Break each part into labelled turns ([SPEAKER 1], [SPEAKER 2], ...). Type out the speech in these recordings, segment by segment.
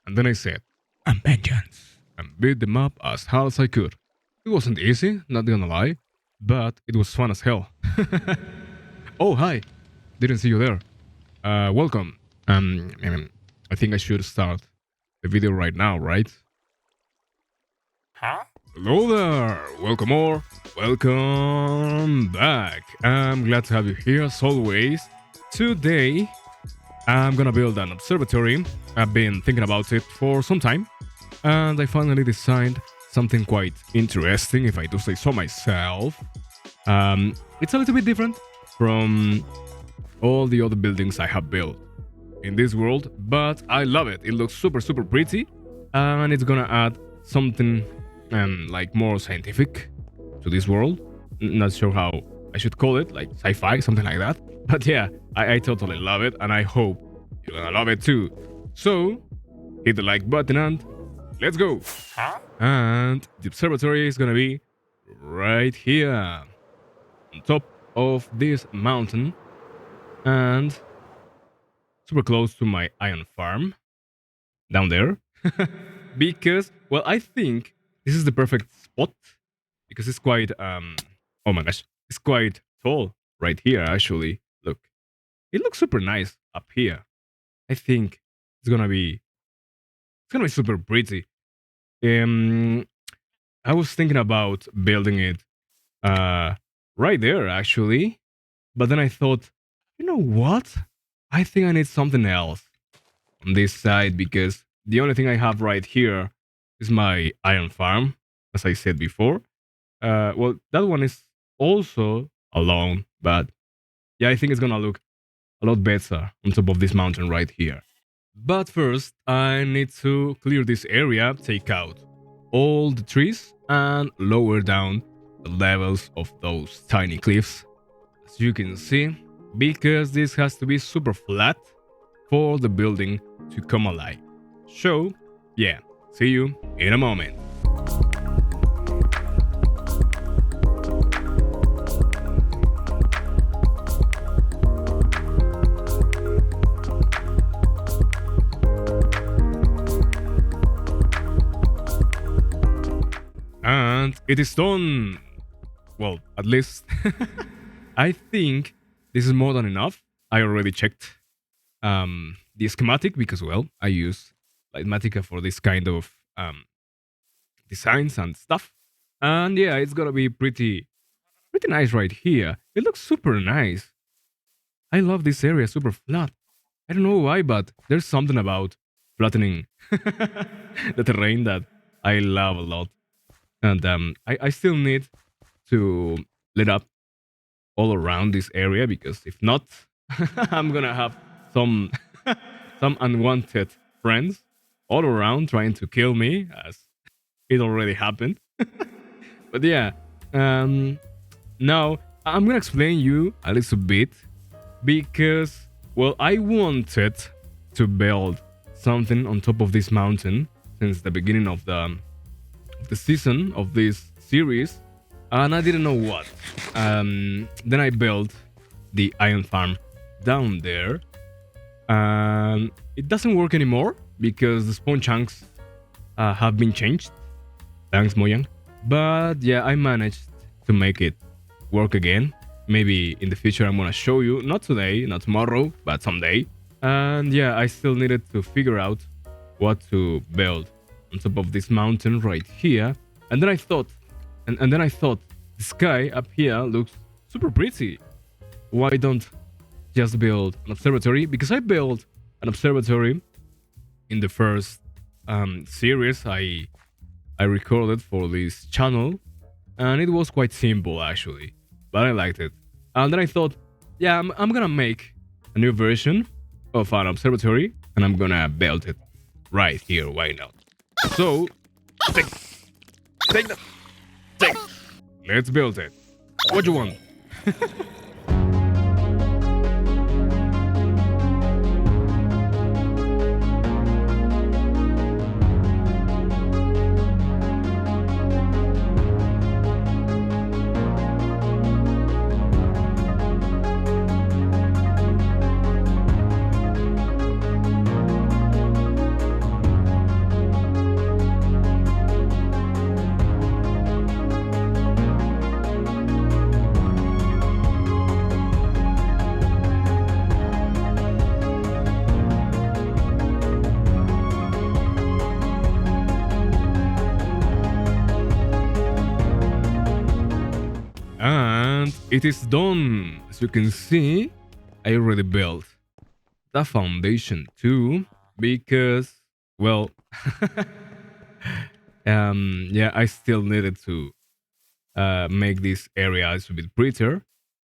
[SPEAKER 1] And then I said, "I'm vengeance," and beat them up as hard as I could. It wasn't easy, not gonna lie, but it was fun as hell. Oh, hi! Didn't see you there. Welcome. I think I should start the video right now, right?
[SPEAKER 2] Huh?
[SPEAKER 1] Hello there! Welcome or welcome back. I'm glad to have you here as always. Today, I'm gonna build an observatory. I've been thinking about it for some time, and I finally designed something quite interesting, if I do say so myself. It's a little bit different from all the other buildings I have built in this world, but I love it. It looks super, super pretty, and it's gonna add something like more scientific to this world. Not sure how I should call it, like sci-fi, something like that. But yeah, I totally love it, and I hope you're gonna love it too. So, hit the like button and let's go.
[SPEAKER 2] Huh?
[SPEAKER 1] And the observatory is gonna be right here, on top of this mountain, and super close to my iron farm down there. Because, well, I think this is the perfect spot because it's quite oh my gosh, it's quite tall right here. Actually, look, it looks super nice up here. I think it's gonna be super pretty. um I was thinking about building it right there actually, but then I thought, you know what, I think I need something else on this side because the only thing I have right here is my iron farm, as I said before. Well, that one is also alone, but yeah, I think it's gonna look a lot better on top of this mountain right here. But first, I need to clear this area, take out all the trees, and lower down the levels of those tiny cliffs, as you can see, because this has to be super flat for the building to come alive. So, yeah, see you in a moment. And it is done. Well, at least I think this is more than enough. I already checked the schematic because, well, I use Lightmatica for this kind of designs and stuff. And yeah, it's gonna be pretty nice right here. It looks super nice. I love this area, super flat. I don't know why, but there's something about flattening the terrain that I love a lot. And I still need to lit up all around this area because if not, I'm gonna have some some unwanted friends all around trying to kill me, as it already happened. But yeah, now I'm gonna explain you a little bit because, well, I wanted to build something on top of this mountain since the beginning of the season of this series, and I didn't know what. Then I built the iron farm down there. It doesn't work anymore because the spawn chunks have been changed. Thanks, Mojang. But yeah, I managed to make it work again. Maybe in the future I'm gonna show you. Not today, not tomorrow, but someday. And yeah, I still needed to figure out what to build on top of this mountain right here. And then I thought, and then I thought, the sky up here looks super pretty. Why don't just build an observatory? Because I built an observatory in the first series I recorded for this channel, and it was quite simple actually, but I liked it. And then I thought, yeah, I'm gonna make a new version of an observatory, and I'm gonna build it right here. Why not? So, take that. Let's build it. What do you want? it is done. As you can see, I already built the foundation too because, well, yeah, I still needed to make this area a little bit prettier.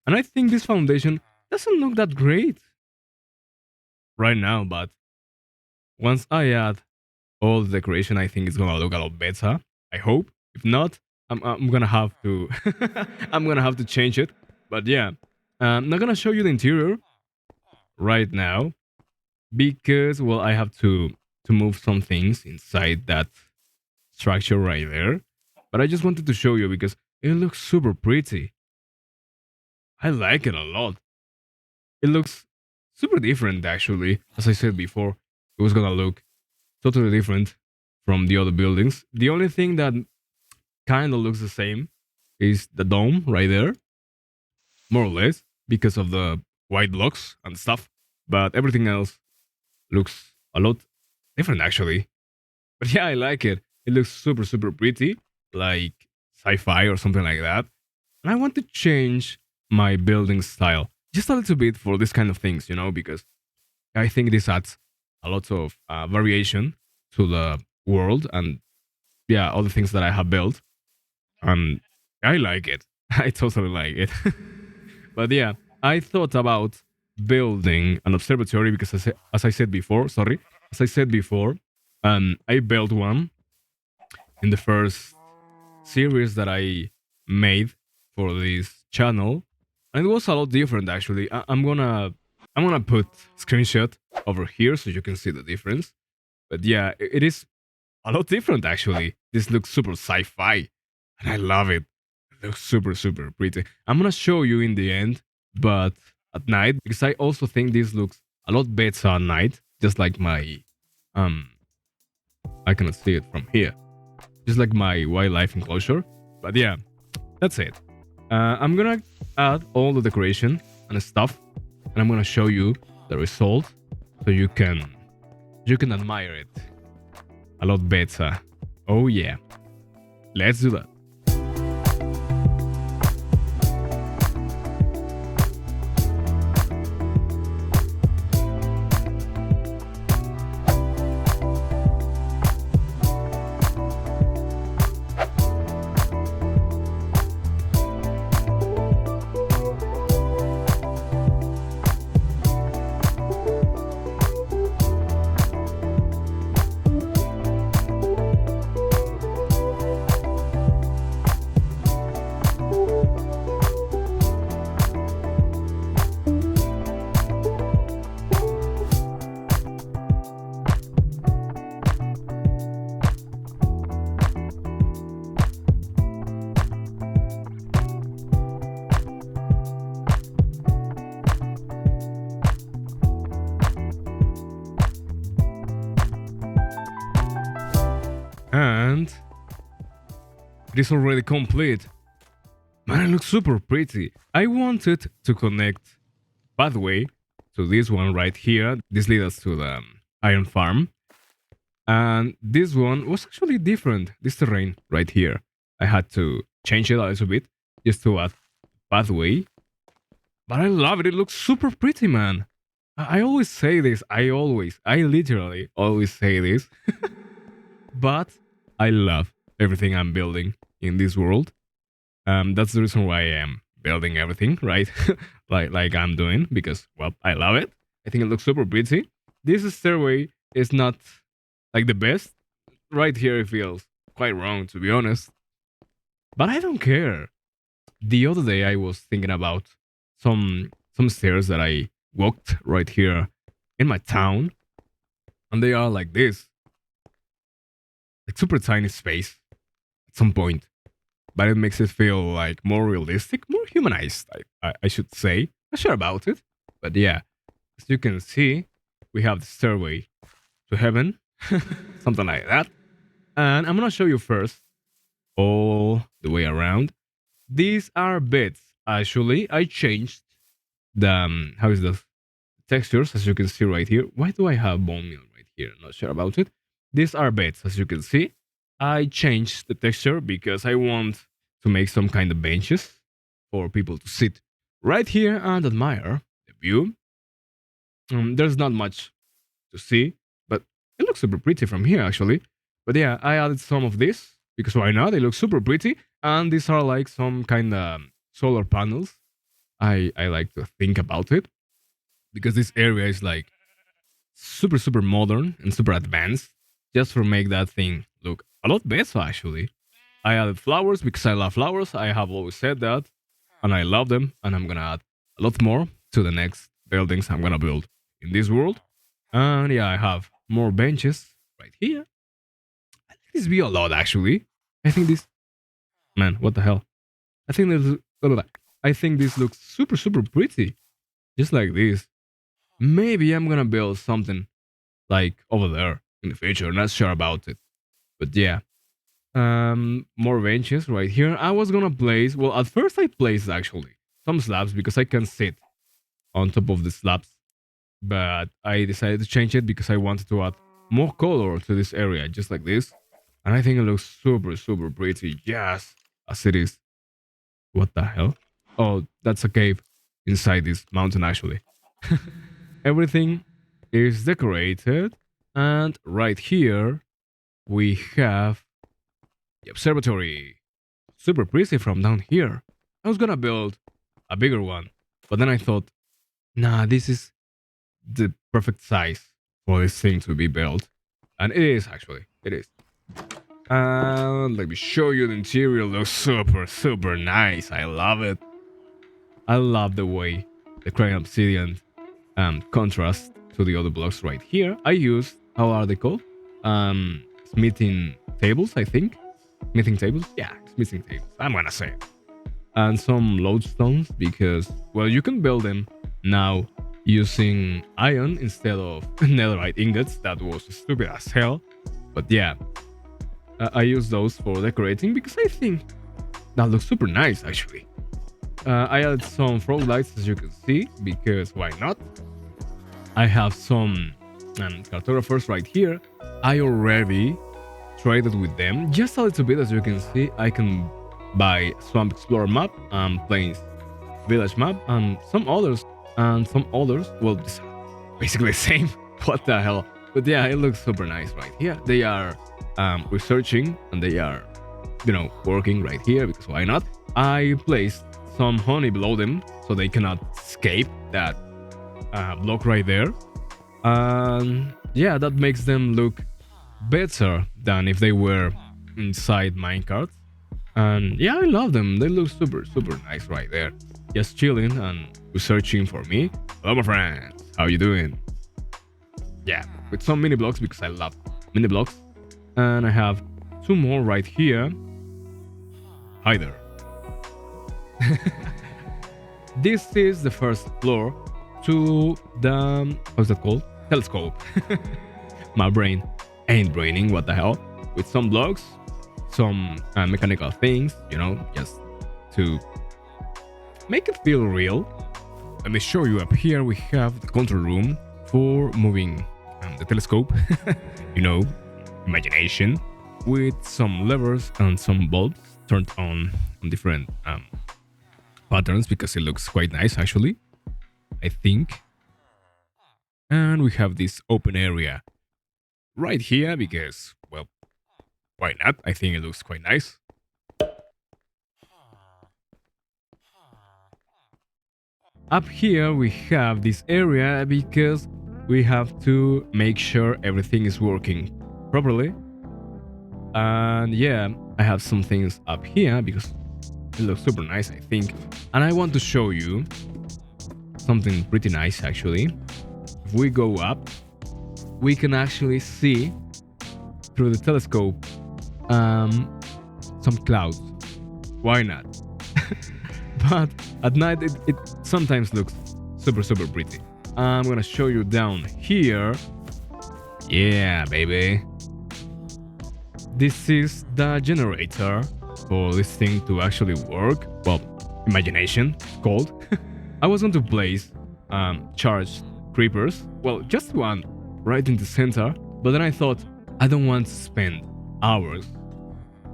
[SPEAKER 1] And I think this foundation doesn't look that great right now, but once I add all the decoration, I think it's gonna look a lot better. I hope. If not, I'm gonna have to I'm gonna have to change it. But yeah, I'm not gonna show you the interior right now because well, I have to move some things inside that structure right there. But I just wanted to show you because it looks super pretty. I like it a lot. It looks super different actually. As I said before, it was gonna look totally different from the other buildings. The only thing that kind of looks the same is the dome right there, more or less, because of the white blocks and stuff. But everything else looks a lot different actually. But yeah, I like it. It looks super, super pretty, like sci-fi or something like that. And I want to change my building style just a little bit for this kind of things, because I think this adds a lot of variation to the world and yeah, all the things that I have built. And I like it. I totally like it. But yeah, I thought about building an observatory because as I said before, sorry, as I said before, I built one in the first series that I made for this channel, and it was a lot different actually. I'm gonna put screenshot over here so you can see the difference. But yeah, it is a lot different actually. This looks super sci-fi, and I love it. It looks super super pretty. I'm gonna show you in the end, but at night because I also think this looks a lot better at night. Just like my um, I cannot see it from here. Just like my wildlife enclosure. But yeah, that's it. I'm gonna add all the decoration and stuff, and I'm gonna show you the result so you can admire it a lot better. Oh yeah, let's do that. And it is already complete. Man, it looks super pretty. I wanted to connect pathway to this one right here. This leads us to the iron farm. And this one was actually different. This terrain right here. I had to change it a little bit just to add pathway. But I love it. It looks super pretty, man. I always say this. I literally always say this. But I love everything I'm building in this world. That's the reason why I am building everything, right? like I'm doing because well, I love it. I think it looks super pretty. This stairway is not like the best. Right here it feels quite wrong to be honest. But I don't care. The other day I was thinking about some stairs that I walked right here in my town, and they are like this, like super tiny space at some point. But it makes it feel like more realistic, more humanized. I should say. Not sure about it, but yeah, as you can see, we have the stairway to heaven, something like that. And I'm gonna show you first all the way around. These are beds. Actually, I changed the how is the textures as you can see right here. Why do I have bone meal right here? Not sure about it. These are beds as you can see. I changed the texture because I want to make some kind of benches for people to sit right here and admire the view. There's not much to see, but it looks super pretty from here actually. But yeah, I added some of this because why not? They look super pretty, and these are like some kind of solar panels. I like to think about it because this area is like super modern and super advanced just to make that thing look a lot better actually. I added flowers because I love flowers. I have always said that, and I love them, and I'm gonna add a lot more to the next buildings I'm gonna build in this world. And yeah, I have more benches right here. I like this view a lot actually. I think this man, what the hell? I think this I think this looks super pretty. Just like this. Maybe I'm gonna build something like over there in the future. Not sure about it. But yeah. More benches right here. I was gonna place, well, at first I placed actually some slabs because I can sit on top of the slabs, but I decided to change it because I wanted to add more color to this area, just like this. And I think it looks super pretty, just as it is. What the hell? Oh, that's a cave inside this mountain actually. Everything is decorated, and right here we have the observatory. Super pretty from down here. I was gonna build a bigger one, but then I thought, nah, this is the perfect size for this thing to be built. And it is actually, it is. And let me show you the interior. Looks super nice. I love it. I love the way the crayon obsidian contrast to the other blocks right here. I used, how are they called? Smithing tables, I think. Smithing tables? Yeah, smithing tables. I'm gonna say it. And some lodestones because, well, you can build them now using iron instead of netherite ingots. That was stupid as hell. But yeah, I use those for decorating because I think that looks super nice actually. I added some frog lights as you can see because why not? I have some cartographers right here. I already traded with them just a little bit. As you can see, I can buy Swamp Explorer map and Plains Village map and some others. Well, it's basically the same. What the hell? But yeah, it looks super nice right here. They are researching and they are, working right here because why not? I placed some honey below them so they cannot escape that block right there. And yeah, that makes them look better than if they were inside minecarts. And yeah, I love them. They look super nice right there. Just chilling and researching for me. Hello, my friends. How you doing? Yeah, with some mini blocks because I love mini blocks. And I have two more right here. Hi there. This is the first floor to the, what's that called? Telescope. My brain ain't braining, what the hell? With some blocks, some mechanical things, just to make it feel real. Let me show you. Up here we have the control room for moving the telescope. Imagination, with some levers and some bulbs turned on different patterns because it looks quite nice actually, I think. And we have this open area right here because, well, why not? I think it looks quite nice. Up here we have this area because we have to make sure everything is working properly. And yeah, I have some things up here because it looks super nice, I think. And I want to show you something pretty nice actually. If we go up, we can actually see through the telescope some clouds. Why not? But at night it sometimes looks super pretty. I'm gonna show you down here. Yeah, baby. This is the generator for this thing to actually work. Well, imagination, it's called. I was going to place charged creepers. Well, just one right in the center. But then I thought, I don't want to spend hours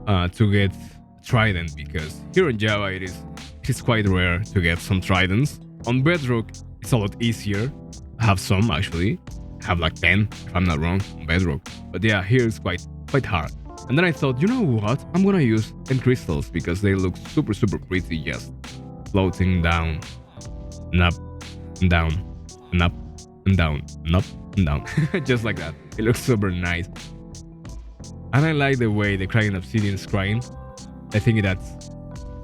[SPEAKER 1] to get trident because here in Java it's it's quite rare to get some tridents. On Bedrock, it's a lot easier. I have some actually. I have like 10, if I'm not wrong, on Bedrock. But yeah, here it's quite hard. And then I thought, you know what? I'm gonna use 10 crystals because they look super pretty, just floating down and up and down and up and down and up and down. Just like that. It looks super nice. And I like the way the crying obsidian is crying. I think that's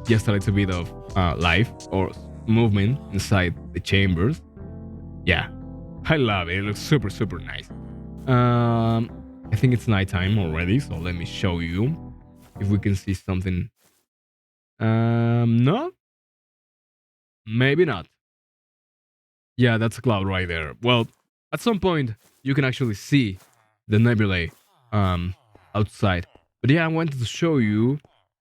[SPEAKER 1] just a little bit of life or movement inside the chambers. Yeah, I love it. It looks super nice. I think it's nighttime already, so let me show you if we can see something. No? Maybe not. Yeah, that's a cloud right there. Well, at some point, you can actually see the nebulae outside. But yeah, I wanted to show you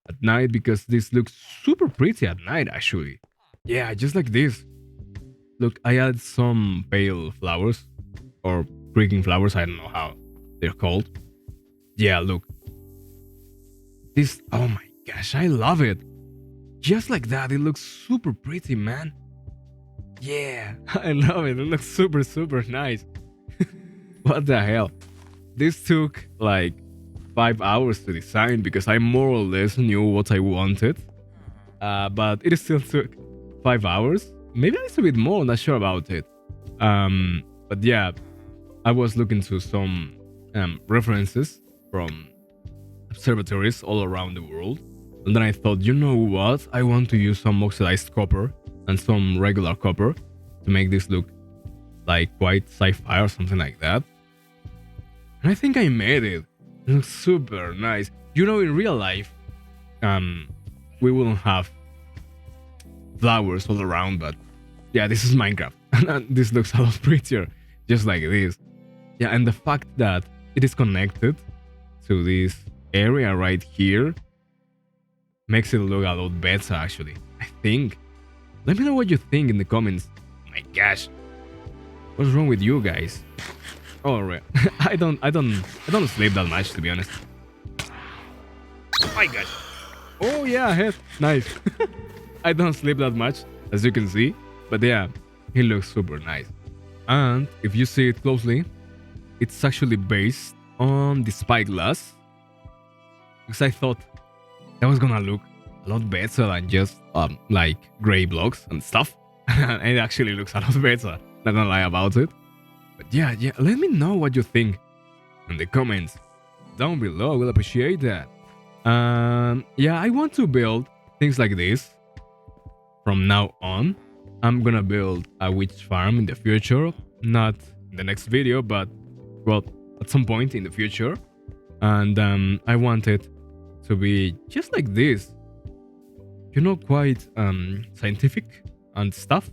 [SPEAKER 1] at night because this looks super pretty at night, actually. Yeah, just like this. Look, I added some pale flowers or creaking flowers. I don't know how they're called. Yeah, look. This, oh my gosh, I love it. Just like that, it looks super pretty, man. Yeah, I love it. It looks super nice. What the hell? This took like 5 hours to design because I more or less knew what I wanted. But it still took 5 hours. Maybe a little bit more, not sure about it. But yeah, I was looking to some references from observatories all around the world. And then I thought, you know what? I want to use some oxidized copper and some regular copper to make this look like quite sci-fi or something like that. And I think I made it. It looks super nice. You know, in real life, we wouldn't have flowers all around, but yeah, this is Minecraft. And this looks a lot prettier, just like this. Yeah, and the fact that it is connected to this area right here makes it look a lot better, actually. I think. Let me know what you think in the comments. Oh my gosh, what's wrong with you guys? Oh, right. I don't sleep that much, to be honest. Oh my gosh. Oh yeah, head. Nice. I don't sleep that much, as you can see, but yeah, he looks super nice. And if you see it closely, it's actually based on the spyglass, because I thought that was gonna look a lot better than just like gray blocks and stuff. And it actually looks a lot better, not gonna lie about it. But yeah, let me know what you think in the comments down below. We'll appreciate that. Yeah, I want to build things like this from now on. I'm gonna build a witch farm in the future, not in the next video, but well, at some point in the future. And I want it to be just like this, you know, quite scientific and stuff,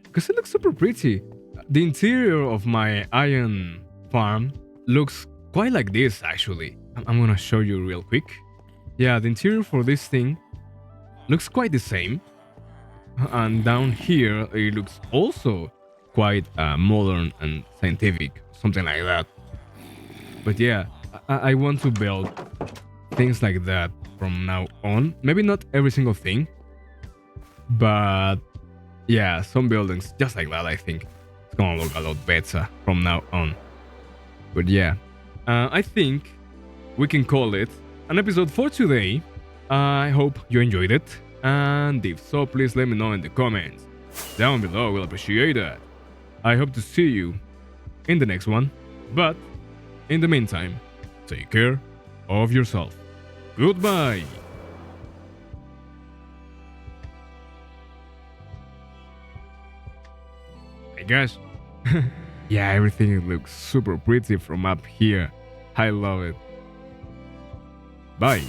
[SPEAKER 1] because it looks super pretty. The interior of my iron farm looks quite like this, actually. I'm gonna show you real quick. Yeah, the interior for this thing looks quite the same. And down here, it looks also quite modern and scientific, something like that. But yeah, I want to build things like that from now on. Maybe not every single thing, but yeah, some buildings just like that, I think it's gonna look a lot better from now on. But yeah, I think we can call it an episode for today. I hope you enjoyed it, and if so, please let me know in the comments down below. We'll appreciate that. I hope to see you in the next one, but in the meantime, take care of yourself. Goodbye. My gosh. Yeah, everything looks super pretty from up here. I love it. Bye.